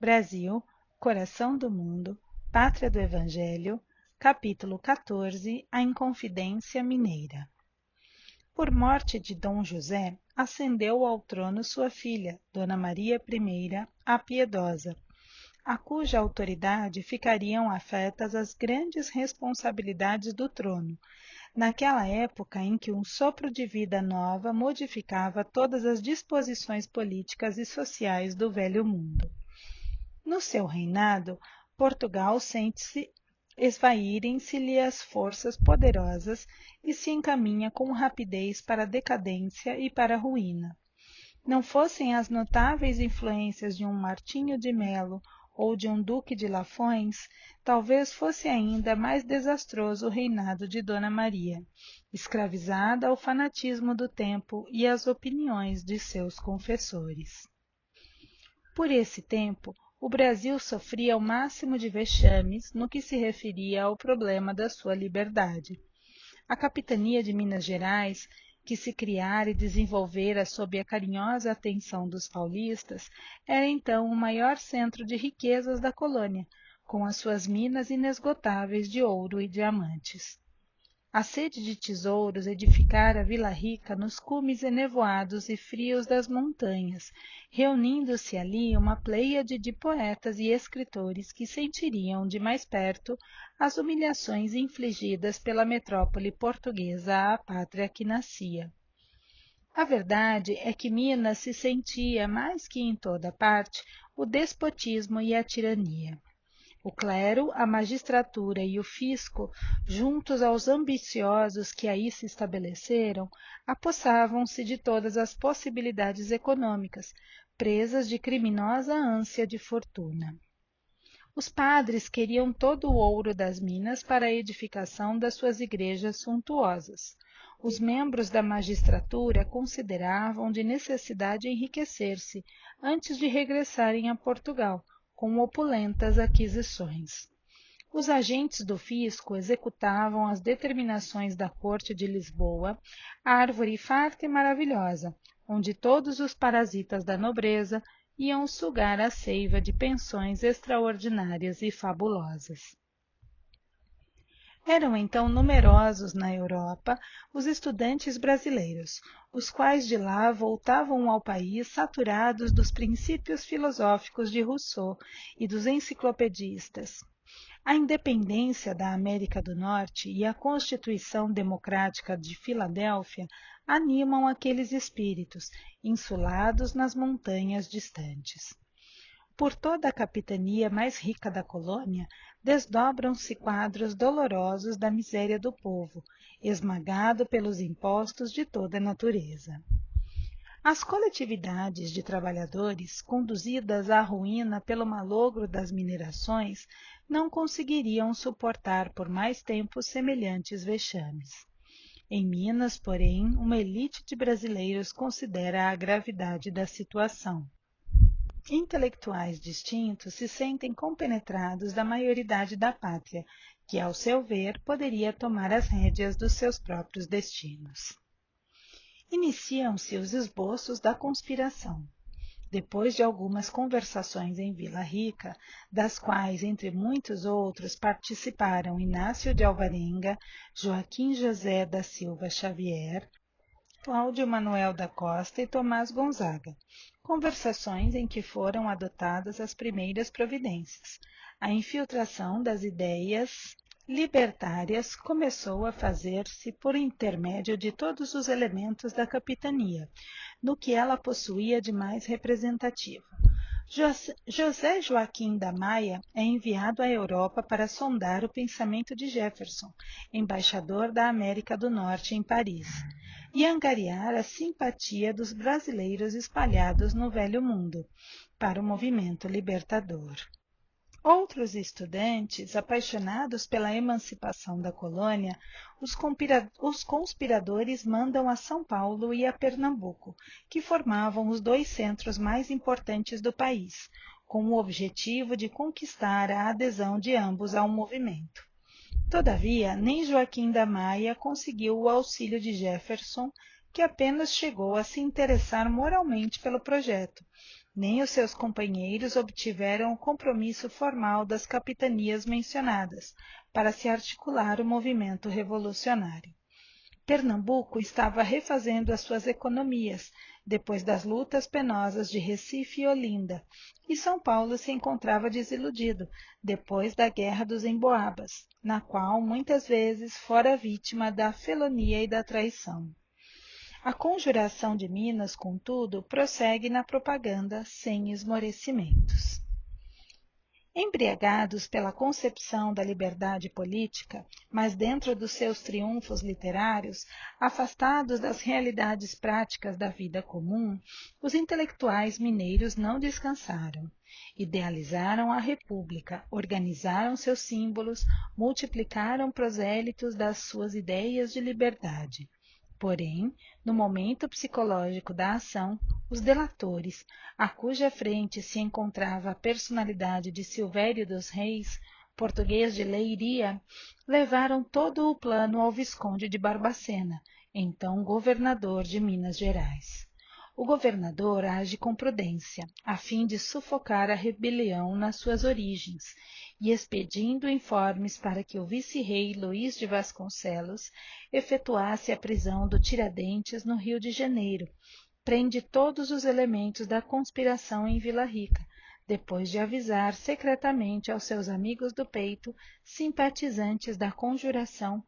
Brasil, coração do mundo, pátria do Evangelho, capítulo 14, a Inconfidência Mineira. Por morte de Dom José, ascendeu ao trono sua filha, Dona Maria I, a Piedosa, a cuja autoridade ficariam afetas as grandes responsabilidades do trono, naquela época em que um sopro de vida nova modificava todas as disposições políticas e sociais do velho mundo. No seu reinado, Portugal sente-se esvaírem-se-lhe as forças poderosas e se encaminha com rapidez para a decadência e para a ruína. Não fossem as notáveis influências de um Martinho de Melo ou de um Duque de Lafões, talvez fosse ainda mais desastroso o reinado de Dona Maria, escravizada ao fanatismo do tempo e às opiniões de seus confessores. Por esse tempo, o Brasil sofria o máximo de vexames no que se referia ao problema da sua liberdade. A capitania de Minas Gerais, que se criara e desenvolvera sob a carinhosa atenção dos paulistas, era então o maior centro de riquezas da colônia, com as suas minas inesgotáveis de ouro e diamantes. A sede de tesouros edificara Vila Rica nos cumes enevoados e frios das montanhas, reunindo-se ali uma pleiade de poetas e escritores que sentiriam de mais perto as humilhações infligidas pela metrópole portuguesa à pátria que nascia. A verdade é que Minas se sentia, mais que em toda parte, o despotismo e a tirania. O clero, a magistratura e o fisco, juntos aos ambiciosos que aí se estabeleceram, apossavam-se de todas as possibilidades econômicas, presas de criminosa ânsia de fortuna. Os padres queriam todo o ouro das minas para a edificação das suas igrejas suntuosas. Os membros da magistratura consideravam de necessidade enriquecer-se antes de regressarem a Portugal, com opulentas aquisições. Os agentes do fisco executavam as determinações da corte de Lisboa, árvore farta e maravilhosa, onde todos os parasitas da nobreza iam sugar a seiva de pensões extraordinárias e fabulosas. Eram então numerosos na Europa os estudantes brasileiros, os quais de lá voltavam ao país saturados dos princípios filosóficos de Rousseau e dos enciclopedistas. A independência da América do Norte e a Constituição Democrática de Filadélfia animam aqueles espíritos, insulados nas montanhas distantes. Por toda a capitania mais rica da colônia, desdobram-se quadros dolorosos da miséria do povo, esmagado pelos impostos de toda a natureza. As coletividades de trabalhadores, conduzidas à ruína pelo malogro das minerações, não conseguiriam suportar por mais tempo semelhantes vexames. Em Minas, porém, uma elite de brasileiros considera a gravidade da situação. Intelectuais distintos se sentem compenetrados da maioridade da pátria, que, ao seu ver, poderia tomar as rédeas dos seus próprios destinos. Iniciam-se os esboços da conspiração. Depois de algumas conversações em Vila Rica, das quais, entre muitos outros, participaram Inácio de Alvarenga, Joaquim José da Silva Xavier, Cláudio Manuel da Costa e Tomás Gonzaga, conversações em que foram adotadas as primeiras providências. A infiltração das ideias libertárias começou a fazer-se por intermédio de todos os elementos da capitania, no que ela possuía de mais representativo. José Joaquim da Maia é enviado à Europa para sondar o pensamento de Jefferson, embaixador da América do Norte em Paris, e angariar a simpatia dos brasileiros espalhados no velho mundo, para o movimento libertador. Outros estudantes, apaixonados pela emancipação da colônia, os conspiradores mandam a São Paulo e a Pernambuco, que formavam os dois centros mais importantes do país, com o objetivo de conquistar a adesão de ambos ao movimento. Todavia, nem Joaquim da Maia conseguiu o auxílio de Jefferson, que apenas chegou a se interessar moralmente pelo projeto, Nem os seus companheiros obtiveram o compromisso formal das capitanias mencionadas para se articular o movimento revolucionário. Pernambuco estava refazendo as suas economias, depois das lutas penosas de Recife e Olinda, e São Paulo se encontrava desiludido, depois da Guerra dos Emboabas, na qual muitas vezes fora vítima da felonia e da traição. A conjuração de Minas, contudo, prossegue na propaganda sem esmorecimentos. Embriagados pela concepção da liberdade política, mas dentro dos seus triunfos literários, afastados das realidades práticas da vida comum, os intelectuais mineiros não descansaram. Idealizaram a República, organizaram seus símbolos, multiplicaram prosélitos das suas ideias de liberdade. Porém, no momento psicológico da ação, os delatores, a cuja frente se encontrava a personalidade de Silvério dos Reis, português de Leiria, levaram todo o plano ao Visconde de Barbacena, então governador de Minas Gerais. O governador age com prudência, a fim de sufocar a rebelião nas suas origens, e expedindo informes para que o vice-rei Luís de Vasconcelos efetuasse a prisão do Tiradentes no Rio de Janeiro, prende todos os elementos da conspiração em Vila Rica, depois de avisar secretamente aos seus amigos do peito, simpatizantes da conjuração,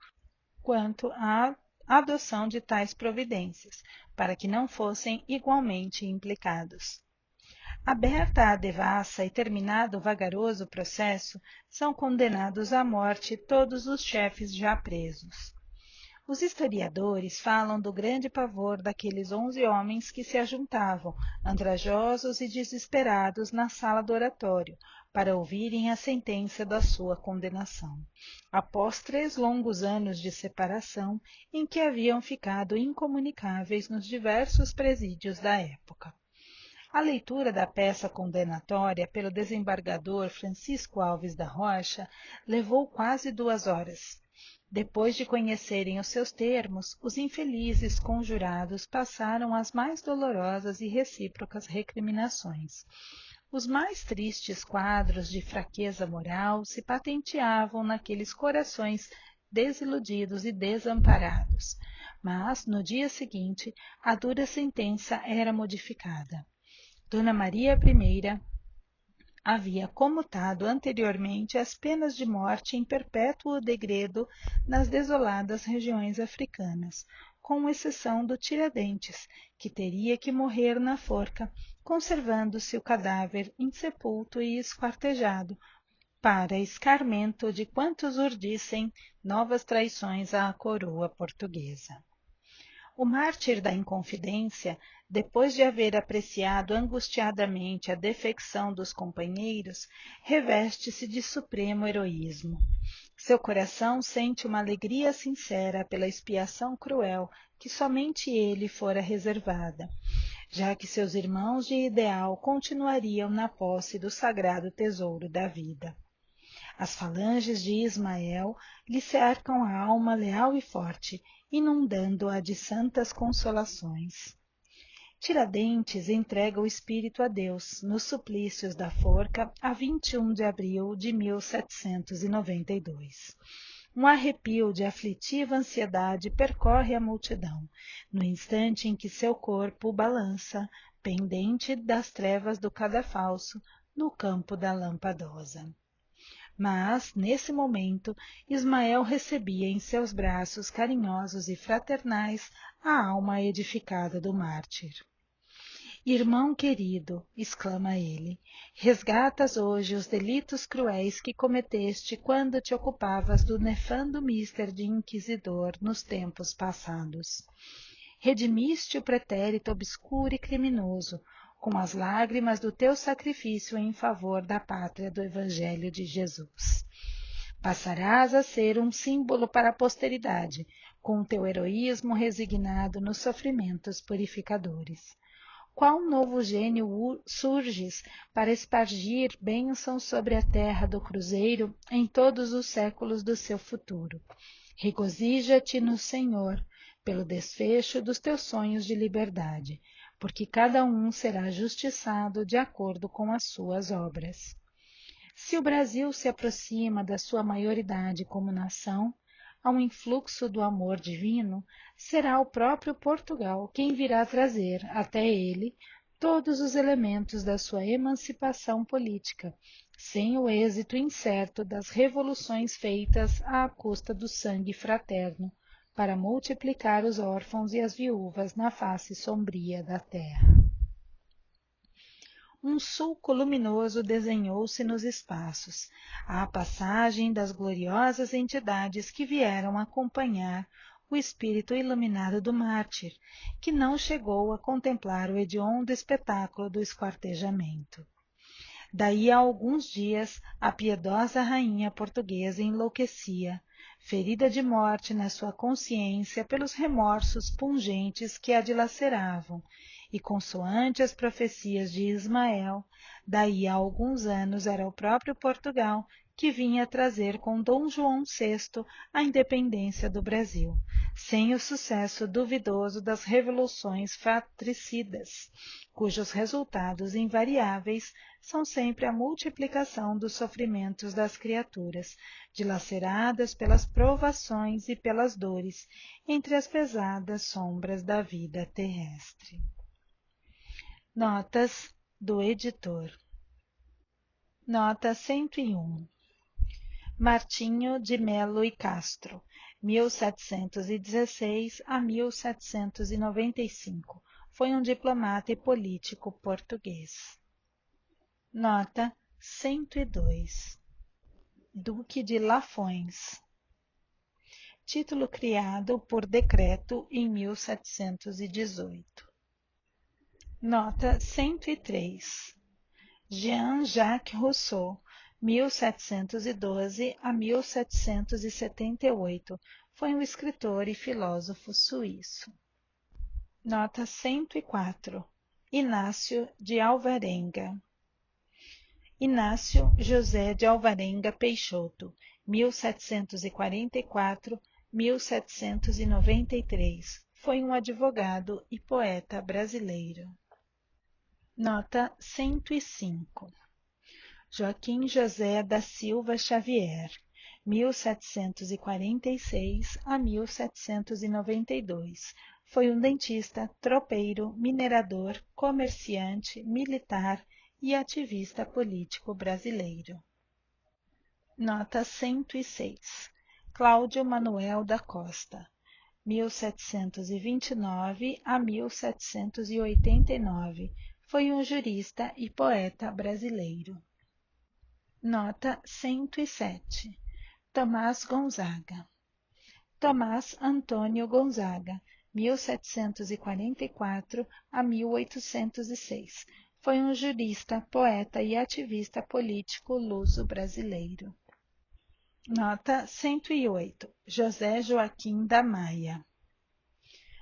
quanto à adoção de tais providências, para que não fossem igualmente implicados. Aberta a devassa e terminado o vagaroso processo, são condenados à morte todos os chefes já presos. Os historiadores falam do grande pavor daqueles 11 homens que se ajuntavam, andrajosos e desesperados, na sala do oratório, para ouvirem a sentença da sua condenação, após 3 longos anos de separação em que haviam ficado incomunicáveis nos diversos presídios da época. A leitura da peça condenatória pelo desembargador Francisco Alves da Rocha levou quase 2 horas. Depois de conhecerem os seus termos, os infelizes conjurados passaram as mais dolorosas e recíprocas recriminações. Os mais tristes quadros de fraqueza moral se patenteavam naqueles corações desiludidos e desamparados. Mas, no dia seguinte, a dura sentença era modificada. Dona Maria I havia comutado anteriormente as penas de morte em perpétuo degredo nas desoladas regiões africanas, com exceção do Tiradentes, que teria que morrer na forca, conservando-se o cadáver insepulto e esquartejado, para escarmento de quantos urdissem novas traições à coroa portuguesa. O mártir da Inconfidência, depois de haver apreciado angustiadamente a defecção dos companheiros, reveste-se de supremo heroísmo. Seu coração sente uma alegria sincera pela expiação cruel que somente ele fora reservada, já que seus irmãos de ideal continuariam na posse do sagrado tesouro da vida. As falanges de Ismael lhe cercam a alma leal e forte, inundando-a de santas consolações. Tiradentes entrega o espírito a Deus nos suplícios da forca a 21 de abril de 1792. Um arrepio de aflitiva ansiedade percorre a multidão, no instante em que seu corpo balança, pendente das trevas do cadafalso, no campo da Lampadosa. Mas, nesse momento, Ismael recebia em seus braços carinhosos e fraternais a alma edificada do mártir. Irmão querido, exclama ele, resgatas hoje os delitos cruéis que cometeste quando te ocupavas do nefando mister de inquisidor nos tempos passados. Redimiste o pretérito obscuro e criminoso, com as lágrimas do teu sacrifício em favor da pátria do Evangelho de Jesus. Passarás a ser um símbolo para a posteridade, com teu heroísmo resignado nos sofrimentos purificadores. Qual novo gênio surges para espargir bênçãos sobre a terra do cruzeiro em todos os séculos do seu futuro? Regozija-te no Senhor, pelo desfecho dos teus sonhos de liberdade, porque cada um será justiçado de acordo com as suas obras. Se o Brasil se aproxima da sua maioridade como nação, ao influxo do amor divino, será o próprio Portugal quem virá trazer até ele todos os elementos da sua emancipação política, sem o êxito incerto das revoluções feitas à custa do sangue fraterno, para multiplicar os órfãos e as viúvas na face sombria da terra. Um sulco luminoso desenhou-se nos espaços, à passagem das gloriosas entidades que vieram acompanhar o espírito iluminado do mártir, que não chegou a contemplar o hediondo espetáculo do esquartejamento. Daí a alguns dias, a piedosa rainha portuguesa enlouquecia, ferida de morte na sua consciência pelos remorsos pungentes que a dilaceravam, e consoante as profecias de Ismael, daí a alguns anos era o próprio Portugal que vinha trazer com Dom João VI a independência do Brasil, sem o sucesso duvidoso das revoluções fratricidas, cujos resultados invariáveis são sempre a multiplicação dos sofrimentos das criaturas, dilaceradas pelas provações e pelas dores, entre as pesadas sombras da vida terrestre. Notas do editor. Nota 101. Martinho de Melo e Castro, 1716 a 1795, foi um diplomata e político português. Nota 102. Duque de Lafões. Título criado por decreto em 1718. Nota 103. Jean-Jacques Rousseau, 1712 a 1778, foi um escritor e filósofo suíço. Nota 104. Inácio de Alvarenga. Inácio José de Alvarenga Peixoto, 1744-1793, foi um advogado e poeta brasileiro. Nota 105. Joaquim José da Silva Xavier, 1746 a 1792, foi um dentista, tropeiro, minerador, comerciante, militar e ativista político brasileiro. Nota 106. Cláudio Manuel da Costa, 1729 a 1789, foi um jurista e poeta brasileiro. Nota 107. Tomás Gonzaga. Tomás Antônio Gonzaga, 1744 a 1806, foi um jurista, poeta e ativista político luso-brasileiro. Nota 108. José Joaquim da Maia.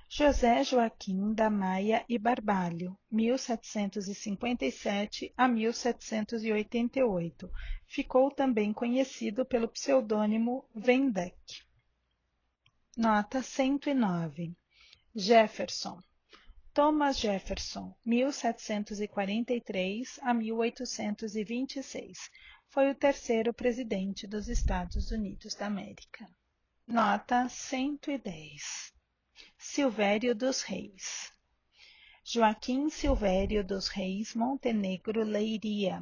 José Joaquim da Maia e Barbalho, 1757 a 1788, ficou também conhecido pelo pseudônimo Vendeck. Nota 109. Jefferson. Thomas Jefferson, 1743 a 1826, foi o terceiro presidente dos Estados Unidos da América. Nota 110. Silvério dos Reis. Joaquim Silvério dos Reis Montenegro Leiria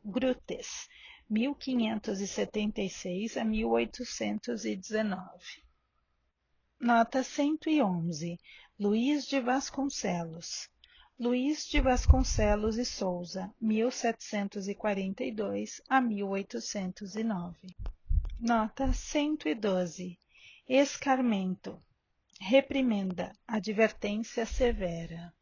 Grutes, 1576 a 1819. Nota 111. Luís de Vasconcelos. Luís de Vasconcelos e Souza, 1742 a 1809. Nota 112. Escarmento. Reprimenda, advertência severa.